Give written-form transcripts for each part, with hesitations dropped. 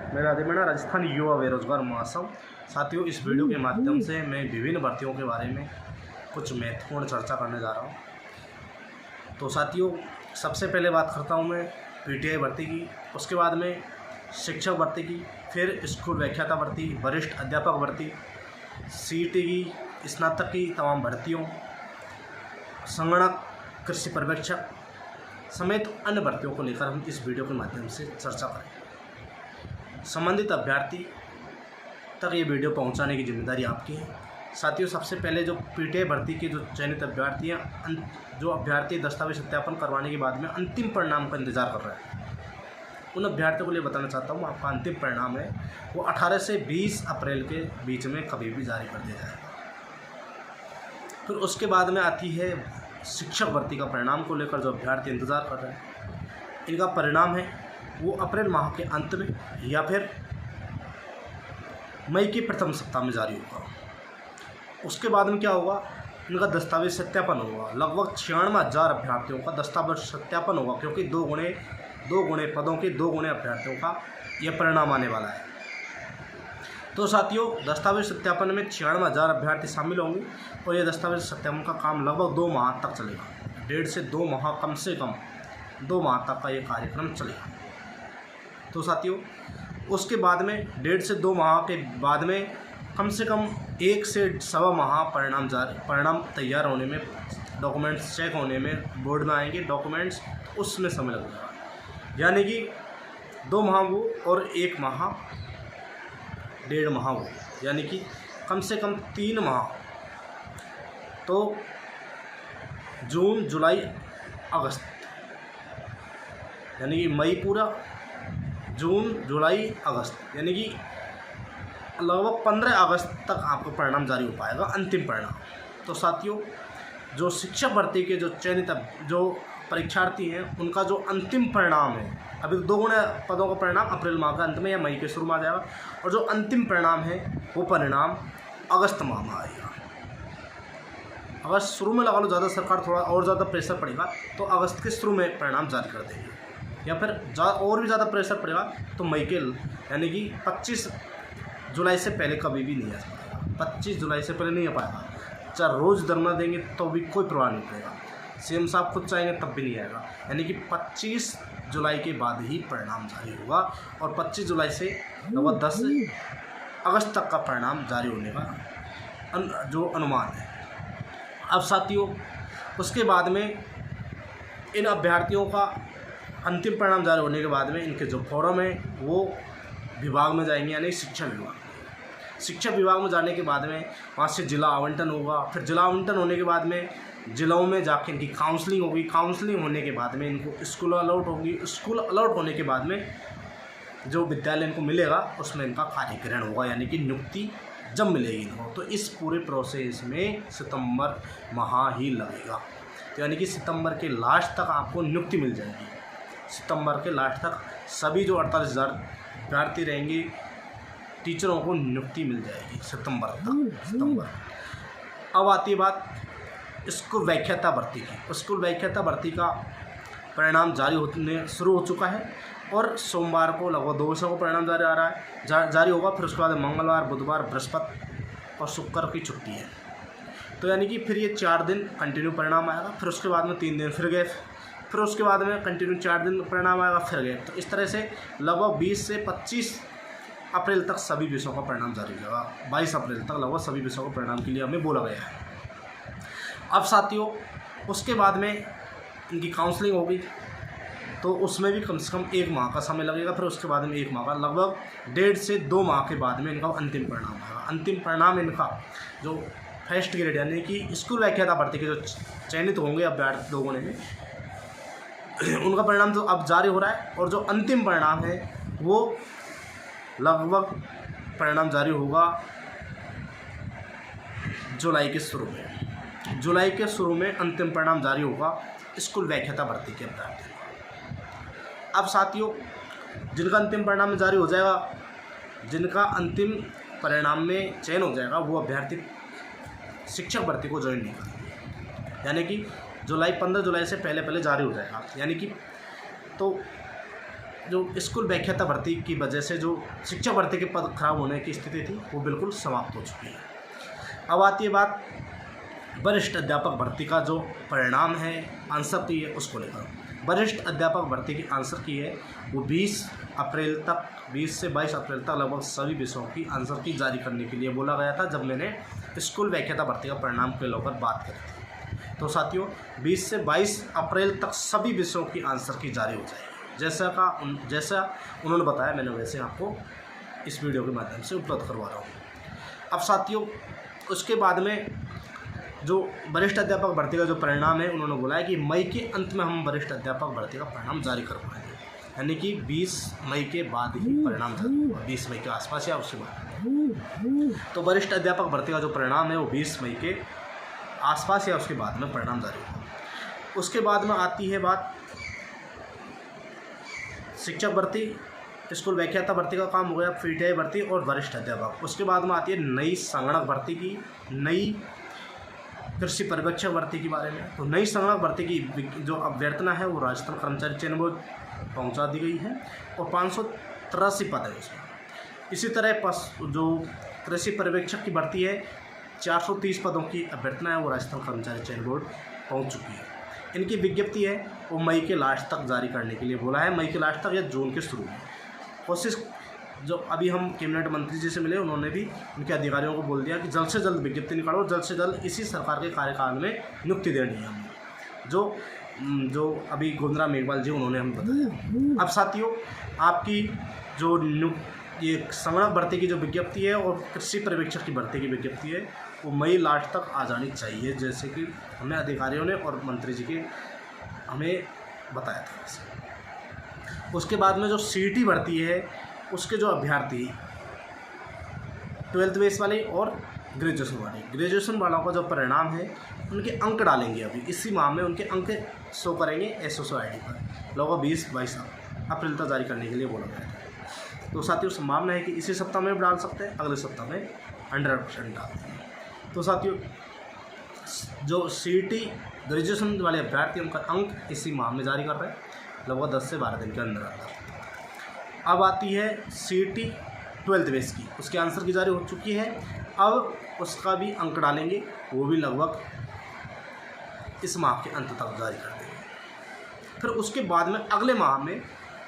मेरा अधिमना राजस्थान युवा बेरोजगार महासंघ। साथियों, इस वीडियो के माध्यम से मैं विभिन्न भर्तियों के बारे में कुछ महत्वपूर्ण चर्चा करने जा रहा हूं। तो साथियों, सबसे पहले बात करता हूं मैं पीटीआई भर्ती की, उसके बाद में शिक्षक भर्ती की, फिर स्कूल व्याख्याता भर्ती, वरिष्ठ अध्यापक भर्ती, सीईटी की, स्नातक की तमाम भर्तियों, संगणक, कृषि पर्यवेक्षक समेत अन्य भर्तियों को लेकर हम इस वीडियो के माध्यम से चर्चा करें। संबंधित अभ्यर्थी तक ये वीडियो पहुंचाने की जिम्मेदारी आपकी है। साथियों, सबसे पहले जो पीटीआई भर्ती के जो चयनित अभ्यर्थी हैं, जो अभ्यर्थी दस्तावेज सत्यापन करवाने के बाद में अंतिम परिणाम का इंतजार कर रहे हैं, उन अभ्यर्थियों को लिए बताना चाहता हूँ, आपका अंतिम परिणाम है वो 18 से 20 अप्रैल के बीच में कभी भी जारी कर दिया जाएगा। फिर उसके बाद में आती है शिक्षक भर्ती का परिणाम को लेकर जो अभ्यर्थी इंतज़ार कर रहे हैं, इनका परिणाम है वो अप्रैल माह के अंत में या फिर मई के प्रथम सप्ताह में जारी होगा। उसके बाद में क्या होगा, इनका दस्तावेज सत्यापन होगा। लगभग 96,000 अभ्यर्थियों का दस्तावेज सत्यापन होगा, क्योंकि दो गुणे पदों के 2 गुणे अभ्यर्थियों का यह परिणाम आने वाला है। तो साथियों, दस्तावेज सत्यापन में 96,000 अभ्यर्थी शामिल होंगे और यह दस्तावेज सत्यापन का काम लगभग 2 माह तक चलेगा। 1.5 से 2 माह, कम से कम 2 माह तक का ये कार्यक्रम चलेगा। तो साथियों, उसके बाद में 1.5 से 2 माह के बाद में कम से कम 1 से सवा माह परिणाम तैयार होने में, डॉक्यूमेंट्स चेक होने में, बोर्ड में आएंगे डॉक्यूमेंट्स, उसमें समय लगेगा। यानी कि 2 माह वो और 1 माह, 1.5 माह वो, यानी कि कम से कम 3 माह। तो जून, जुलाई, अगस्त, यानी कि मई पूरा, जून, जुलाई, अगस्त, यानी कि लगभग 15 अगस्त तक आपको परिणाम जारी हो पाएगा, अंतिम परिणाम। तो साथियों, जो शिक्षक भर्ती के जो चयनित जो परीक्षार्थी हैं, उनका जो अंतिम परिणाम है, अभी 2 गुणे पदों का परिणाम अप्रैल माह के अंत में या मई के शुरू में आ जाएगा, और जो अंतिम परिणाम है वो परिणाम अगस्त माह में आएगा। अगस्त शुरू में लगा लो, ज़्यादा सरकार थोड़ा और ज़्यादा प्रेशर पड़ेगा तो अगस्त के शुरू में परिणाम जारी कर देगी, या फिर और भी ज़्यादा प्रेशर पड़ेगा तो मई के, यानी कि 25 जुलाई से पहले कभी भी नहीं आ पाएगा। 25 जुलाई से पहले नहीं आ पाएगा। चाहे रोज़ धरना देंगे तो भी कोई प्रभाव नहीं पड़ेगा, सीएम साहब खुद चाहेंगे तब भी नहीं आएगा। यानी कि 25 जुलाई के बाद ही परिणाम जारी होगा, और 25 जुलाई से लगभग 10 अगस्त तक का परिणाम जारी होने का जो अनुमान है। अब साथियों, उसके बाद में इन अभ्यर्थियों का अंतिम परिणाम जारी होने के बाद में इनके जो फॉर्म है वो विभाग में जाएंगे, यानी शिक्षा विभाग। शिक्षा विभाग में जाने के बाद में वहाँ से जिला आवंटन होगा। फिर जिला आवंटन होने के बाद में जिलों में जाके इनकी काउंसलिंग होगी। काउंसलिंग होने के बाद में इनको स्कूल अलॉट होगी। स्कूल अलॉट होने के बाद में जो विद्यालय इनको मिलेगा उसमें इनका कार्यग्रहण होगा, यानी कि नियुक्ति जब मिलेगी इनको। तो इस पूरे प्रोसेस में सितंबर माह ही लगेगा। तो यानी कि सितंबर के लास्ट तक आपको नियुक्ति मिल जाएगी। सितंबर के लास्ट तक सभी जो 48,000 अभ्यर्थी रहेंगे, टीचरों को नियुक्ति मिल जाएगी सितंबर तक। अब आती है बात स्कूल व्याख्याता भर्ती की। स्कूल व्याख्याता भर्ती का परिणाम जारी होने शुरू हो चुका है, और सोमवार को लगभग 2 विषयों को परिणाम जारी होगा। फिर उसके बाद मंगलवार, बुधवार, बृहस्पति और शुक्र की छुट्टी है। तो यानी कि फिर ये 4 दिन कंटिन्यू परिणाम आएगा। फिर उसके बाद में 3 दिन फिर गए, फिर उसके बाद में कंटिन्यू 4 दिन परिणाम आएगा, फिर गए। तो इस तरह से लगभग 20 से 25 अप्रैल तक सभी विषयों का परिणाम जारी होगा। 22 अप्रैल तक लगभग सभी विषयों का परिणाम के लिए हमें बोला गया है। अब साथियों, उसके बाद में इनकी काउंसलिंग होगी, तो उसमें भी कम से कम 1 माह का समय लगेगा। फिर उसके बाद में 1 माह का, लगभग 1.5 से 2 माह के बाद में इनका अंतिम परिणाम आएगा। अंतिम परिणाम इनका जो फर्स्ट ग्रेड, यानी कि स्कूल व्याख्याता भर्ती के जो चयनित होंगे अभ्यर्थी 2 गुणे में, उनका परिणाम तो अब जारी हो रहा है, और जो अंतिम परिणाम है वो लगभग परिणाम जारी होगा जुलाई के शुरू में। जुलाई के शुरू में अंतिम परिणाम जारी होगा स्कूल व्याख्याता भर्ती के अभ्यर्थी। अब साथियों, जिनका अंतिम परिणाम में जारी हो जाएगा, जिनका अंतिम परिणाम में चयन हो जाएगा, वो अभ्यर्थी शिक्षक भर्ती को ज्वाइन नहीं करेंगे। यानी कि 15 जुलाई से पहले जारी हो जाएगा। यानी कि तो जो स्कूल व्याख्याता भर्ती की वजह से जो शिक्षक भर्ती के पद खराब होने की स्थिति थी वो बिल्कुल समाप्त हो चुकी है। अब आती है बात वरिष्ठ अध्यापक भर्ती का जो परिणाम है, आंसर की है, उसको लेकर। वरिष्ठ अध्यापक भर्ती की आंसर की है वो 20 से 22 अप्रैल तक लगभग सभी विषयों की आंसर की जारी करने के लिए बोला गया था, जब मैंने स्कूल व्याख्याता भर्ती का परिणाम को लेकर बात करी थी। तो साथियों 20 से 22 अप्रैल तक सभी विषयों की आंसर की जारी हो जाएगी। जैसा उन्होंने बताया, मैंने वैसे आपको इस वीडियो के माध्यम से उपलब्ध करवा रहा हूँ। अब साथियों उसके बाद में जो वरिष्ठ अध्यापक भर्ती का जो परिणाम है, उन्होंने बोला है कि मई के अंत में हम वरिष्ठ अध्यापक भर्ती का परिणाम जारी कर पाएंगे, यानी कि 20 मई के बाद ही परिणाम जारी होगा, 20 मई के आसपास या उसके बाद। तो वरिष्ठ अध्यापक भर्ती का जो परिणाम है वो 20 मई के आसपास या उसके बाद में परिणाम जारी होगा। उसके बाद में आती है बात शिक्षक भर्ती, स्कूल व्याख्याता भर्ती का काम हो गया, पीटीआई भर्ती और वरिष्ठ अध्यापक। उसके बाद में आती है नई संगणक भर्ती की, नई कृषि पर्यवेक्षक भर्ती के बारे में। तो नई संगणक भर्ती की जो अभ्यर्थना है वो राजस्थान कर्मचारी चयन बोर्ड पहुंचा दी गई है और 583 पद है उसमें। इसी तरह जो कृषि पर्यवेक्षक की भर्ती है 430 पदों की अभ्यर्थना है वो राजस्थान कर्मचारी चयन बोर्ड पहुंच चुकी है। इनकी विज्ञप्ति है वो मई के लास्ट तक जारी करने के लिए बोला है, मई के लास्ट तक या जून के शुरू में। कोशिश जो अभी हम कैबिनेट मंत्री जी से मिले, उन्होंने भी उनके अधिकारियों को बोल दिया कि जल्द से जल्द विज्ञप्ति निकालो, जल्द से जल्द इसी सरकार के कार्यकाल में नियुक्ति देनी है हमें, जो अभी गोविंदराम मेघवाल जी उन्होंने हमें बताया। अब साथियों आपकी जो ये संगणक भर्ती की जो विज्ञप्ति है और कृषि पर्यवेक्षक की भर्ती की विज्ञप्ति है वो मई लास्ट तक आ जानी चाहिए, जैसे कि हमें अधिकारियों ने और मंत्री जी के हमें बताया था। उसके बाद में जो सीईटी भर्ती है उसके जो अभ्यर्थी 12th बेस वाले और ग्रेजुएशन वालों का जो परिणाम है उनके अंक डालेंगे। अभी इसी माह में उनके अंक शो करेंगे SSOID पर, लगभग 20-22 अप्रैल तक जारी करने के लिए बोला गया है। तो साथियों संभावना है कि इसी सप्ताह में भी डाल सकते हैं, अगले सप्ताह में 100% डालते हैं। तो साथियों जो सीईटी ग्रेजुएशन वाले अभ्यर्थी उनका अंक इसी माह में जारी कर रहे हैं, लगभग 10 से 12 दिन के अंदर। अब आती है सीईटी 12th बेस की, उसके आंसर की जारी हो चुकी है, अब उसका भी अंक डालेंगे, वो भी लगभग इस माह के अंत तक जारी कर देंगे। फिर उसके बाद में अगले माह में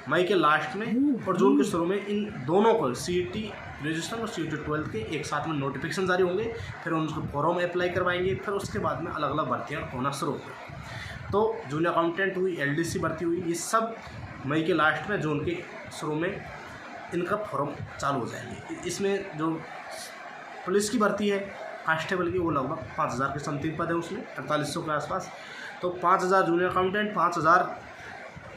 मई के लास्ट में और जून के शुरू में इन दोनों को सीईटी ग्रेजुएशन और सीईटी 12th के एक साथ में नोटिफिकेशन जारी होंगे, फिर उनको फॉर्म अप्लाई करवाएंगे, फिर उसके बाद में अलग अलग भर्तियाँ होना शुरू होंगी। तो जूनियर अकाउंटेंट हुई, LDC भर्ती हुई, ये सब मई के लास्ट में, जून के शुरू में इनका फॉर्म चालू हो जाएंगे। इसमें जो पुलिस की भर्ती है कांस्टेबल की वो लगभग 5000 के समथिंग पद है, उसमें 4800 के आसपास। तो 5000 जूनियर अकाउंटेंट, 5000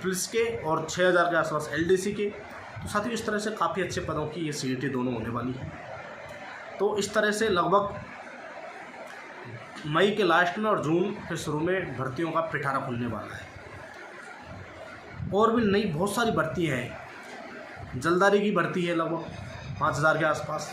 पुलिस के और 6000 के आसपास LDC के। तो साथियों इस तरह से काफ़ी अच्छे पदों की ये सीईटी दोनों होने वाली है। तो इस तरह से लगभग मई के लास्ट में और जून के शुरू में भर्तियों का पिटारा खुलने वाला है। और भी नई बहुत सारी भर्ती हैं, जलदारी की भर्ती है लगभग 5000 के आसपास।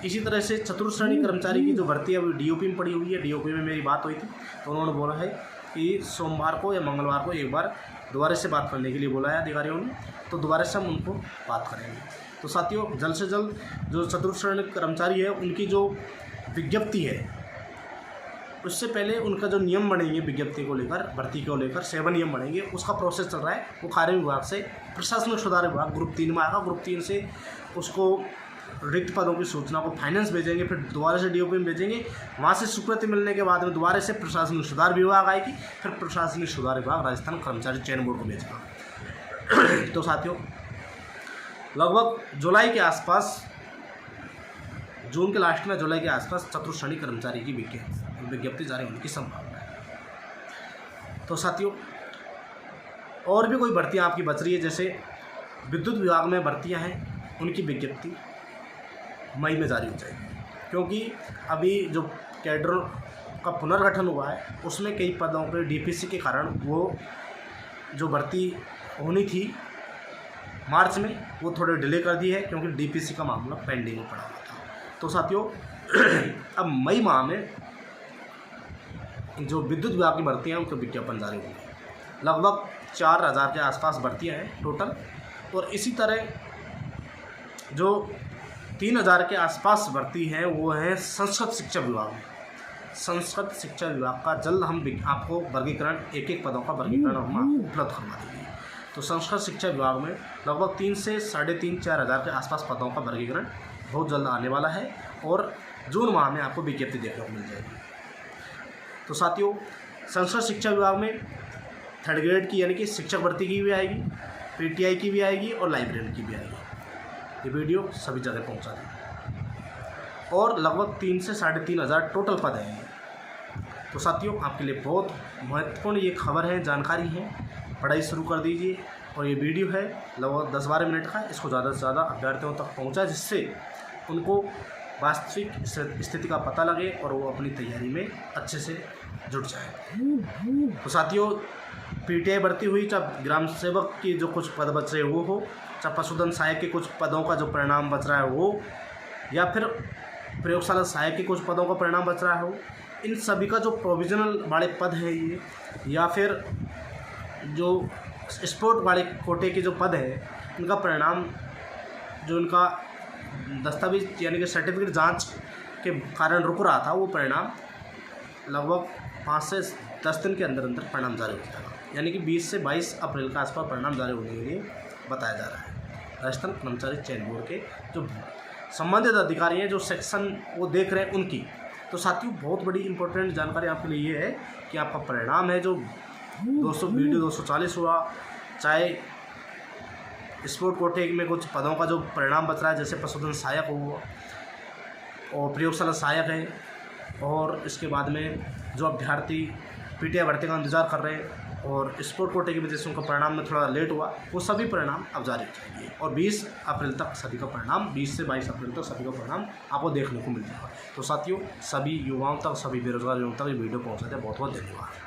इसी तरह से चतुर्थ श्रेणी कर्मचारी की जो भर्ती है वो DOP में पड़ी हुई है। DOP में मेरी बात हुई थी तो उन्होंने बोला है कि सोमवार को या मंगलवार को एक बार दोबारा से बात करने के लिए बोला है अधिकारियों ने, तो दोबारा से हम उनको बात करेंगे। तो साथियों जल्द से जल्द जो चतुर्थ श्रेणी कर्मचारी है उनकी जो विज्ञप्ति है उससे पहले उनका जो नियम बनेंगे विज्ञप्ति को लेकर, भर्ती को लेकर 7 नियम बनेंगे, उसका प्रोसेस चल रहा है। वो कार्य विभाग से प्रशासनिक सुधार विभाग ग्रुप 3 में आएगा, ग्रुप 3 से उसको रिक्त पदों की सूचना को फाइनेंस भेजेंगे, फिर दोबारा से DOP में भेजेंगे, वहाँ से स्वीकृति मिलने के बाद में दोबारा से प्रशासनिक सुधार विभाग आएगी, फिर प्रशासनिक सुधार विभाग राजस्थान कर्मचारी चयन बोर्ड को भेजेगा। तो साथियों लगभग जुलाई के आसपास, जून के लास्ट में जुलाई के आसपास चतुर्थ श्रेणी कर्मचारी की विज्ञप्ति जारी होने की संभावना है। तो साथियों और भी कोई भर्तियाँ आपकी बच रही है, जैसे विद्युत विभाग में भर्तियाँ हैं, उनकी विज्ञप्ति मई में जारी हो जाएगी, क्योंकि अभी जो कैडर का पुनर्गठन हुआ है उसमें कई पदों पर DPC के कारण वो जो भर्ती होनी थी मार्च में वो थोड़े डिले कर दी है, क्योंकि DPC का मामला पेंडिंग में पड़ा हुआ था। तो साथियों अब मई माह में जो विद्युत विभाग की भर्तियाँ हैं उनके विज्ञापन जारी होंगे। लगभग 4000 के आसपास भर्तियाँ हैं टोटल। और इसी तरह जो 3000 के आसपास भर्ती हैं वो हैं संस्कृत शिक्षा विभाग में। संस्कृत शिक्षा विभाग का जल्द हम आपको वर्गीकरण, एक एक पदों का वर्गीकरण हम उपलब्ध करवा देंगे। तो संस्कृत शिक्षा विभाग में लगभग 3 से 3.5-4 हज़ार के आसपास पदों का वर्गीकरण बहुत जल्द आने वाला है और जून माह में आपको विज्ञप्ति देखने को मिल जाएगी। तो साथियों, संस्कृत शिक्षा विभाग में 3rd ग्रेड की यानी कि शिक्षक भर्ती की भी आएगी, पीटीआई की भी आएगी और लाइब्रेरियन की भी आएगी। ये वीडियो सभी जगह पहुंचा दें और लगभग 3 से 3.5 हज़ार टोटल पद हैं। तो साथियों, आपके लिए बहुत महत्वपूर्ण ये खबर है, जानकारी है। पढ़ाई शुरू कर दीजिए और ये वीडियो है लगभग 10-12 मिनट का, इसको ज़्यादा से ज़्यादा अभ्यर्थियों तक पहुँचाए जिससे उनको वास्तविक स्थिति का पता लगे और वो अपनी तैयारी में अच्छे से जुट जाए। तो साथियों, पीटीआई भर्ती हुई, चाहे ग्राम सेवक की जो कुछ पद बच रहे वो हो, चाहे पशुधन सहायक के कुछ पदों का जो परिणाम बच रहा है वो, या फिर प्रयोगशाला सहायक के कुछ पदों का परिणाम बच रहा हो, इन सभी का जो प्रोविजनल वाले पद हैं ये, या फिर जो स्पोर्ट वाले कोटे के जो पद हैं, इनका परिणाम जो इनका दस्तावेज यानी कि सर्टिफिकेट जांच के कारण रुक रहा था, वो परिणाम लगभग 5 से 10 दिन के अंदर अंदर परिणाम जारी हो जाएगा। यानी कि 20 से 22 अप्रैल के आसपास परिणाम जारी होने के लिए बताया जा रहा है। राजस्थान कर्मचारी चयन बोर्ड के जो संबंधित अधिकारी हैं, जो सेक्शन वो देख रहे हैं उनकी। तो साथियों, बहुत बड़ी इंपॉर्टेंट जानकारी आपके लिए ये है कि आपका परिणाम है जो 240 हुआ, चाहे स्पोर्ट कोटे में कुछ पदों का जो परिणाम बच रहा है जैसे पशुधन सहायक हुआ और प्रयोगशाला सहायक है, और इसके बाद में जो अभ्यर्थी पीटीआई भर्ती का इंतजार कर रहे हैं और स्पोर्ट कोटे की वजह से उनका परिणाम में थोड़ा लेट हुआ, वो सभी परिणाम अब जारी हो जाएंगे और 20 अप्रैल तक सभी का परिणाम, 20 से 22 अप्रैल तक सभी का परिणाम आपको देखने को मिल जाएगा। तो साथियों, सभी युवाओं तक, सभी बेरोजगार युवाओं तक ये वीडियो पहुँचाते हैं। बहुत बहुत धन्यवाद।